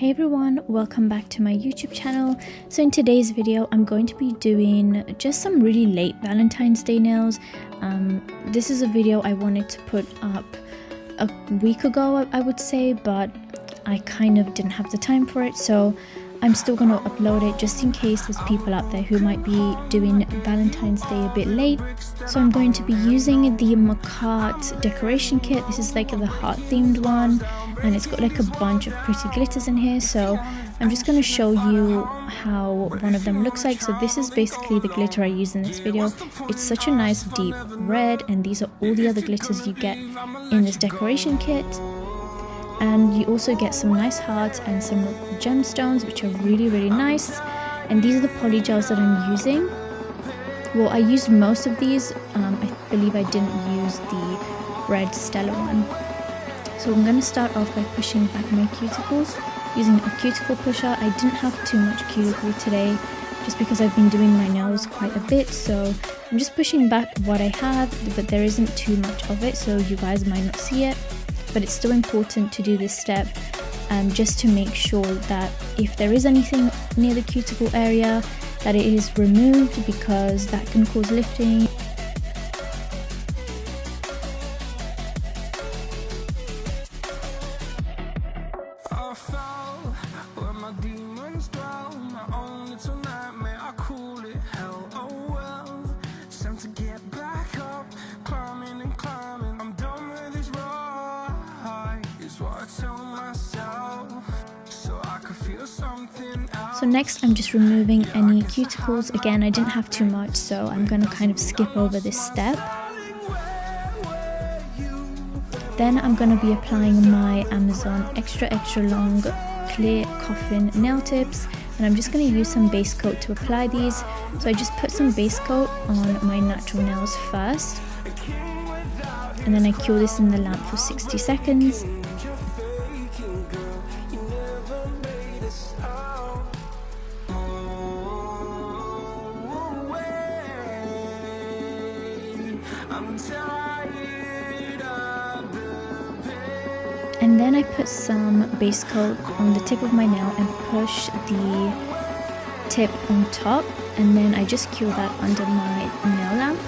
Hey everyone, welcome back to my YouTube channel. So in today's video I'm going to be doing just some really late Valentine's Day nails. This is a video I wanted to put up a week ago, I would say, but I kind of didn't have the time for it, so I'm still going to upload it just in case there's people out there who might be doing Valentine's Day a bit late. So I'm going to be using the Makartt decoration kit. This is like the heart themed one, and it's got like a bunch of pretty glitters in here. So I'm just going to show you how one of them looks like. So this is basically the glitter I use in this video. It's such a nice deep red, and these are all the other glitters you get in this decoration kit. And you also get some nice hearts and some gemstones, which are really nice. And these are the polygels that I'm using. Well, I used most of these. I believe I didn't use the red Stella one. So I'm going to start off by pushing back my cuticles using a cuticle pusher. I didn't have too much cuticle today just because I've been doing my nails quite a bit. So I'm just pushing back what I have, but there isn't too much of it, so you guys might not see it. But it's still important to do this step just to make sure that if there is anything near the cuticle area, that it is removed, because that can cause lifting. So next I'm just removing any cuticles. Again, I didn't have too much, so I'm going to kind of skip over this step. Then I'm going to be applying my Amazon extra long clear coffin nail tips, and I'm just going to use some base coat to apply these. So I just put some base coat on my natural nails first, and then I cure this in the lamp for 60 seconds. And then I put some base coat on the tip of my nail and push the tip on top, and then I just cure that under my nail lamp.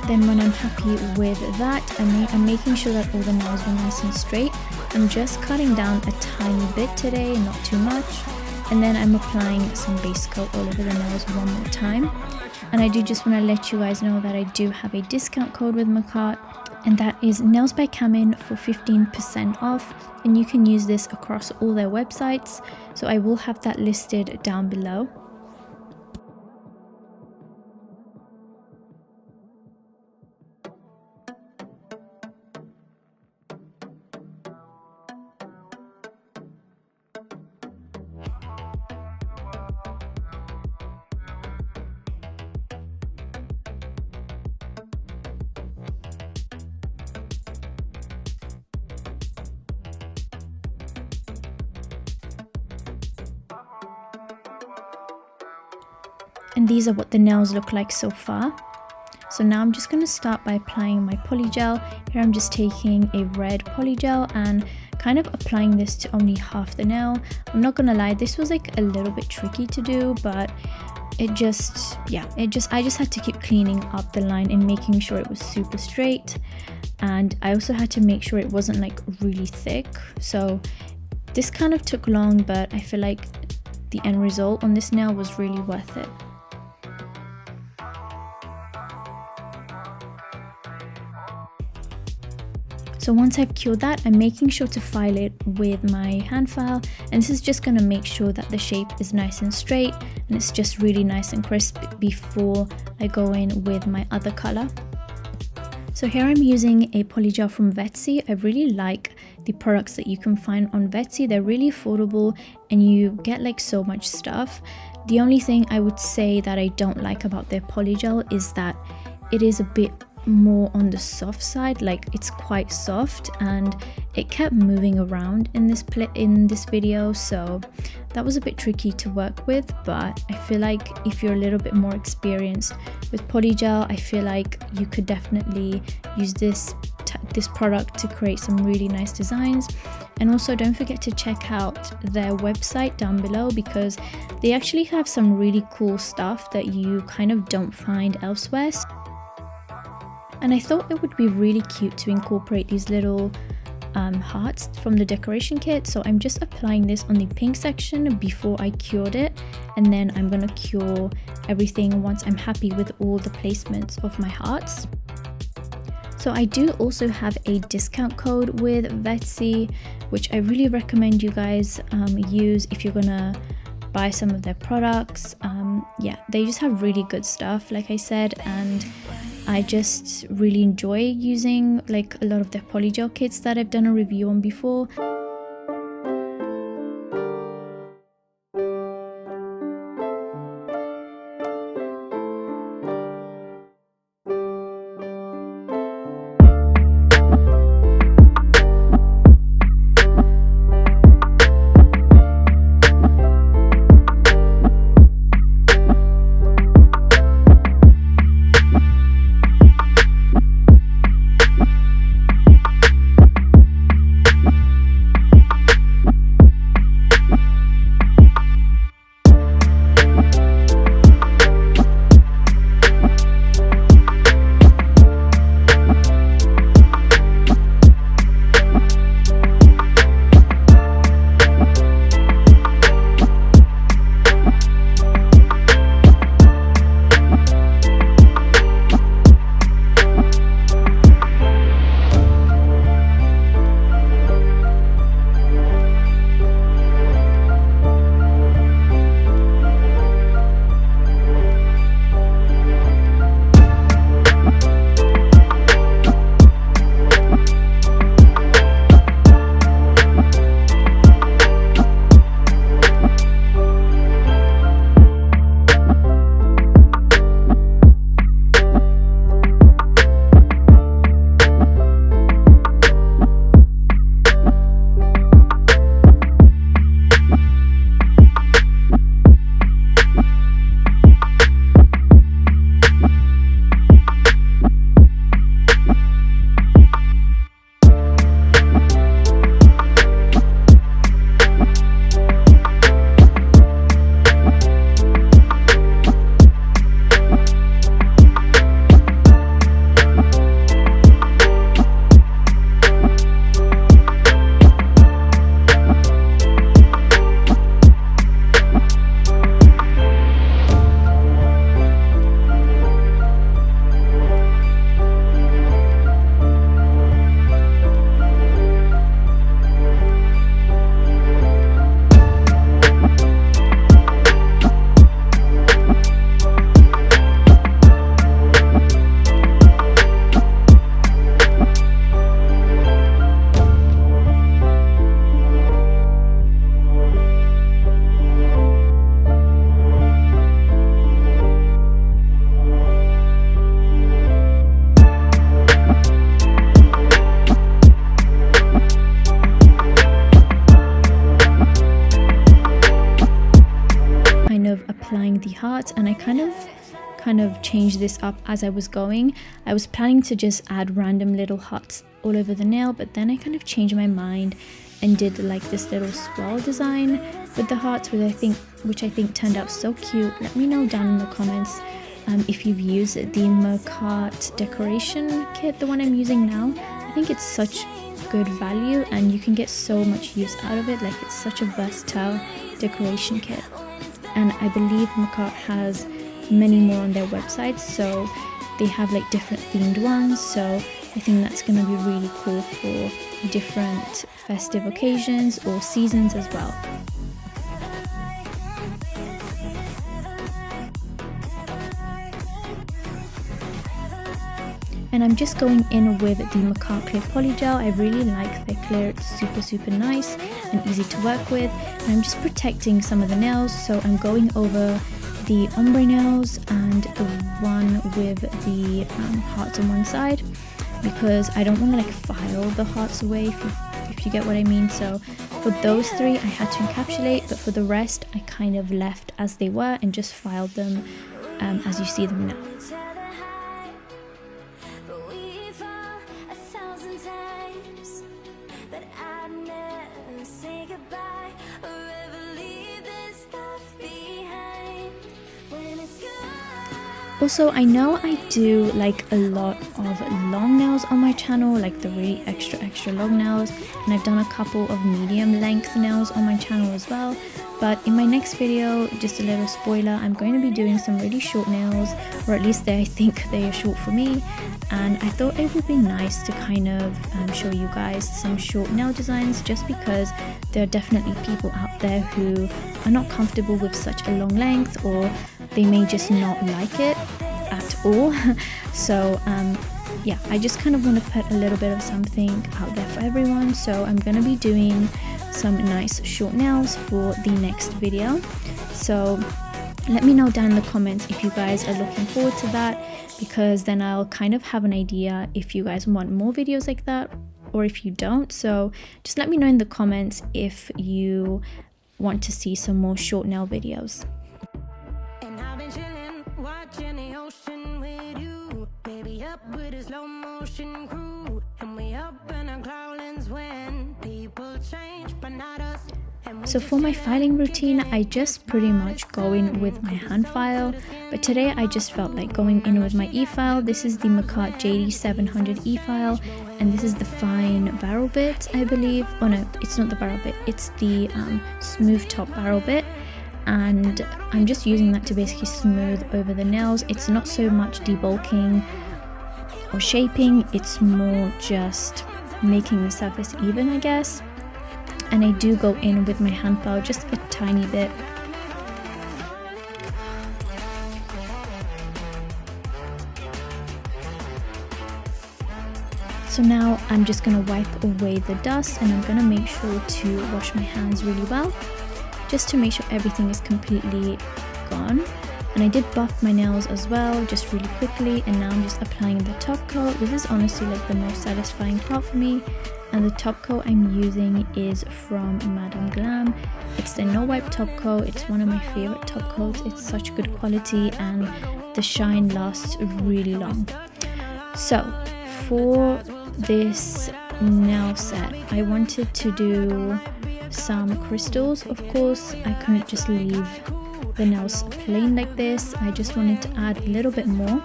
Then when I'm happy with that, I'm making sure that all the nails are nice and straight. I'm just cutting down a tiny bit today, not too much. And then I'm applying some base coat all over the nails one more time. And I do just want to let you guys know that I do have a discount code with Makartt, and that is Nails by Camin for 15% off. And you can use this across all their websites. So I will have that listed down below. And these are what the nails look like so far. So now I'm just going to start by applying my polygel. Here I'm just taking a red polygel and kind of applying this to only half the nail. I'm not gonna lie, this was like a little bit tricky to do, but I just had to keep cleaning up the line and making sure it was super straight. And I also had to make sure it wasn't like really thick. So this kind of took long, but I feel like the end result on this nail was really worth it. So once I've cured that, I'm making sure to file it with my hand file, and this is just going to make sure that the shape is nice and straight and it's just really nice and crisp before I go in with my other color. So here I'm using a polygel from Vetsy. I really like the products that you can find on Vetsy. They're really affordable and you get like so much stuff. The only thing I would say that I don't like about their polygel is that it is a bit more on the soft side, like it's quite soft, and it kept moving around in this video, so that was a bit tricky to work with. But I feel like if you're a little bit more experienced with polygel, I feel like you could definitely use this product to create some really nice designs. And also don't forget to check out their website down below, because they actually have some really cool stuff that you kind of don't find elsewhere. And I thought it would be really cute to incorporate these little hearts from the decoration kit. So I'm just applying this on the pink section before I cured it, and then I'm gonna cure everything once I'm happy with all the placements of my hearts. So I do also have a discount code with Vetsy, which I really recommend you guys use if you're gonna buy some of their products. Yeah, they just have really good stuff, like I said, and I just really enjoy using like a lot of their polygel kits that I've done a review on before. Applying the heart, and I kind of changed this up as I was going. I was planning to just add random little hearts all over the nail, but then I kind of changed my mind and did like this little swirl design with the hearts, which I think turned out so cute. Let me know down in the comments if you've used the Makartt decoration kit, the one I'm using now. I think it's such good value and you can get so much use out of it. Like, it's such a versatile decoration kit, and I believe Makartt has many more on their website, so they have like different themed ones. So I think that's going to be really cool for different festive occasions or seasons as well. And I'm just going in with the Makartt Clear Polygel. I really like their clear, it's super nice and easy to work with. And I'm just protecting some of the nails, so I'm going over the ombre nails and the one with the hearts on one side, because I don't want to like file the hearts away, if you get what I mean. So for those three I had to encapsulate, but for the rest I kind of left as they were and just filed them as you see them now. Also, I know I do like a lot of long nails on my channel, like the really extra long nails, and I've done a couple of medium length nails on my channel as well. But in my next video, just a little spoiler, I'm going to be doing some really short nails, or at least I think they are short for me, and I thought it would be nice to kind of show you guys some short nail designs, just because there are definitely people out there who are not comfortable with such a long length, or they may just not like it at all. So yeah, I just kind of want to put a little bit of something out there for everyone. So I'm going to be doing some nice short nails for the next video. So let me know down in the comments if you guys are looking forward to that, because then I'll kind of have an idea if you guys want more videos like that or if you don't. So just let me know in the comments if you want to see some more short nail videos. Watching the ocean with you, baby, up with a slow motion crew, and we up in our clouds when people change, but not us. So for my filing routine, I just pretty much go in with my hand file, but today I just felt like going in with my e-file. This is the Makartt JD700 e-file, and this is the fine barrel bit, I believe. Oh no, it's not the barrel bit, it's the smooth top barrel bit. And I'm just using that to basically smooth over the nails. It's not so much debulking or shaping, it's more just making the surface even, I guess. And I do go in with my hand file just a tiny bit. So now I'm just going to wipe away the dust, and I'm going to make sure to wash my hands really well, just to make sure everything is completely gone. And I did buff my nails as well, just really quickly, and now I'm just applying the top coat. This is honestly like the most satisfying part for me, and the top coat I'm using is from Madame Glam. It's the no wipe top coat. It's one of my favorite top coats. It's such good quality and the shine lasts really long. So for this nail set, I wanted to do some crystals. Of course, I couldn't just leave the nails plain like this. I just wanted to add a little bit more.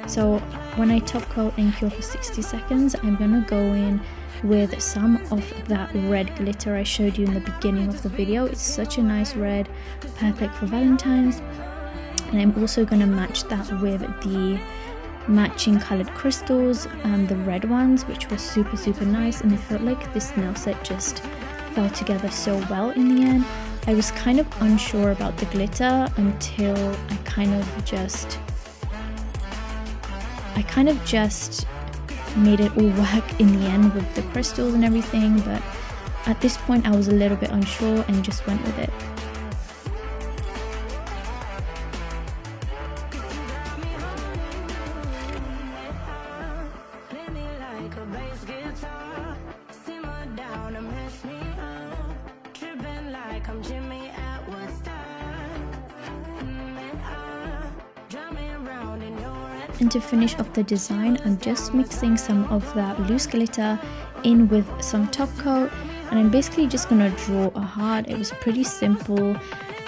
So when I top coat and cure for 60 seconds, I'm gonna go in with some of that red glitter I showed you in the beginning of the video. It's such a nice red, perfect for Valentine's. And I'm also gonna match that with the matching colored crystals, the red ones, which were super nice. And I felt like this nail set just fell together so well in the end. I was kind of unsure about the glitter until I kind of just made it all work in the end with the crystals and everything, but at this point I was a little bit unsure and just went with it. And to finish off the design, I'm just mixing some of that loose glitter in with some top coat, and I'm basically just gonna draw a heart. It was pretty simple,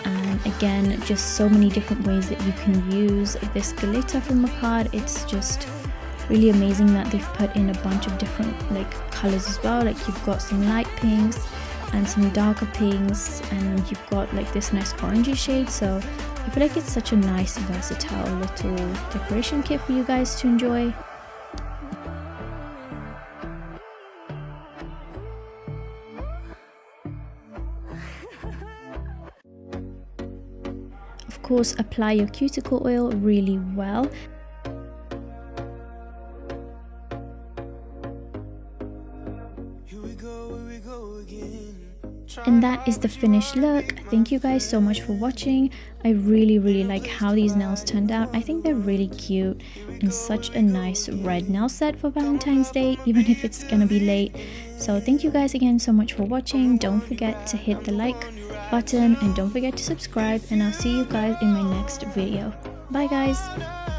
and again, just so many different ways that you can use this glitter from Makartt. It's just really amazing that they've put in a bunch of different like colors as well. Like you've got some light pinks and some darker pinks, and you've got like this nice orangey shade. So I feel like it's such a nice versatile little decoration kit for you guys to enjoy. course apply your cuticle oil really well. And that is the finished look. Thank you guys so much for watching. I really like how these nails turned out. I think they're really cute and such a nice red nail set for Valentine's Day, even if it's gonna be late. So thank you guys again so much for watching. Don't forget to hit the like button and don't forget to subscribe, and I'll see you guys in my next video. Bye guys.